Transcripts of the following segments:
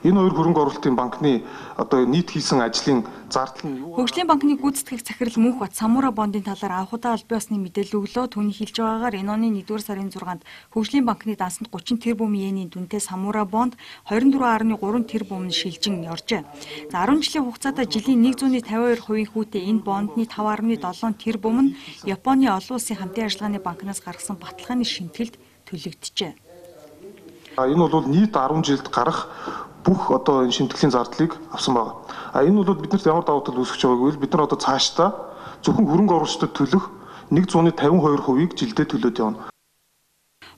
Энэ хоёр хөрөнгө оруулалтын банкны одоо нийт хийсэн ажлын зардал нь юу? Хөгжлийн банкны гүйцэтгэх захирал Мөнхбат Самура бондын талаар анхудаа аль биесны мэдээлэл өглөө. Түүний хэлж байгаагаар энэ оны 1-р сарын 6-нд Хөгжлийн банкны дансанд 30 тэрбум йений дүнтэй Самура бонд 24.3 тэрбум шилжин оржээ. За 10 жилийн хугацаатаа жилийн 152% хүүтэй энэ бондны 5.7 тэрбум нь Японы олон улсын хамтын ажиллагааны банкнаас гаргасан баталгааны шинэтгэлд төлөгдөжээ. Энэ бол нийт 10 жилд гарах бүх одоо энэ шинэтгэлийн зардлыг авсан байна. Энэ бол биднэрт ямар давуу тал үүсгэж байгааг вэ? Бид нар одоо цаашдаа зөвхөн хөрөнгө оруулагчдад төлөх 152%-ийг жилдээ төлөөд явна.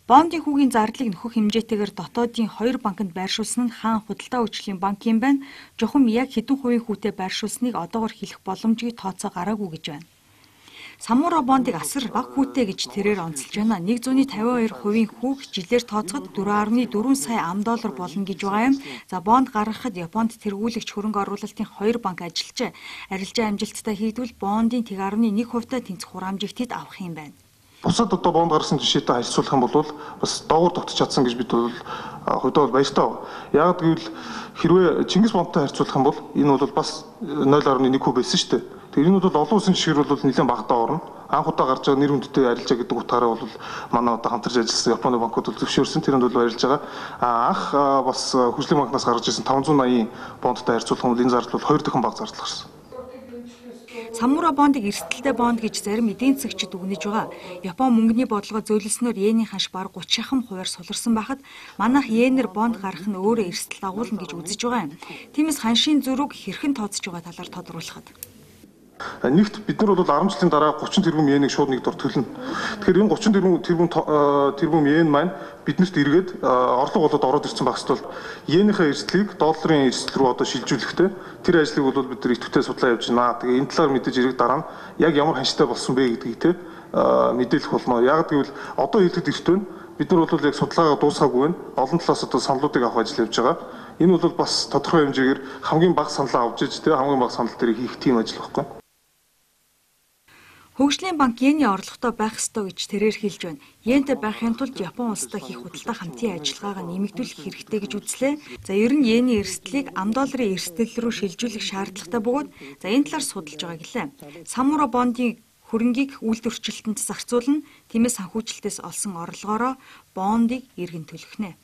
Бондын хүүгийн зардлыг нөхөх хэмжээтэйгээр дотоодын 2 банкнд байршуулсан нь хаан худалдаа үйлчлийн банк юм байна. Жухам яг хэдэн хувийн хүүтэй байршуулсныг одоогоор хэлэх боломжгүй тооцоо гараагүй гэж байна. Самура бондыг асар бага хүүтэй гэж тэрээр онцолж байна. 152% хүүг жилээр тооцоход 4.4 сая $4 болно гэж байгаа юм. За бонд гаргахад Японд тэргүүлэгч хөрөнгө оруулалтын 2 банк ажиллажээ. Арилжаа амжилттай хийдвэл бондын 1.1%-тай тэнцэх хураамжийг тэд авах юм байна. Бусад одоо бонд гаргасан жишээтэй харьцуулах юм бол бас доогуур тогтож чадсан гэж бид бол хөдөө бол баяртай байна. Яг гэвэл хэрвээ Чингис бондтой харьцуулах юм бол энэ бол бас 0.1% байсан шүү дээ. Тэгэхээр энэ бол олон улсын жишгээр бол нэлээд багтаа орно. Анх удаа гарч байгаа нэр хүндтэй арилжаа гэдэг утгаараа бол манай одоо хамтарч ажилласан Японы банкуд бол зөвшөөрсөн. Тэрэнд бол баярлж байгаа. Анх бас Хөгжлийн банкнаас гарч ирсэн 580 бондтой харьцуулах юм бол энэ зардал бол 2 дахин бага зардал гарсан. Самура бондыг эрсдэлтэй бонд гэж зарим эдийн засагчид үгнэж байгаа. Япон мөнгөний бодлого зөөлснөөр йений ханш бараг 30 шахам хувиар суларсан байхад манайх йенээр бонд гарах нь өөрөө эрсдэл дагуулна гэж үзэж байгаа юм. Тиймээс ханшийн зөрүүг хэрхэн тооцож байгаа талаар тодруулахад. Нэгт бид нар бол 10 жилийн дараа 30 тэрбум йенийг шууд нэг дор төлнө. Тэгэхээр энэ 30 тэрбум йен маань биднэрт эргээд орлого болоод ороод ирсэн багс бол йенийхээ эрсдлийг долларын эрсдэл рүү одоо шилжүүлэхтэй тэр ажлыг бол бид нар идэвхтэй судлаа явж байна. Тэгээ энэ талаар мэдээж ирэх дараа нь яг ямар ханштай болсон бэ гэдгийг те мэдээлэх болно. Яг гэвэл одоо хэлэхэд эртөө бид нар бол яг судалгаагаа дуусгаагүй байна. Олон талаас одоо саналуудыг авах ажил явж байгаа. Энэ бол бас тодорхой хэмжээгээр хамгийн бага саналаа авч иж те хамгийн бага санал дээр хийх тийм ажил байхгүй. Хөгжлийн банк йений орлоготой байх ёстой гэж тэрээр хэлж байна. Йентэй байхын тулд Япон улстай хийх худалдаа хамтын ажиллагаагаа нэмэгдүүлэх хэрэгтэй гэж үзлээ. За ер нь йений эрсдлийг $10 эрсдэл рүү шилжүүлэх шаардлагатай бөгөөд за энэ талаар судалж байгаа гэлээ. Самура бондын хөрөнгийг үйлдвэрчлэлтэнд зарцуулна. Тиймээс санхүүжилтээс олсон орлогоороо бондыг эргэн төлөхнэ.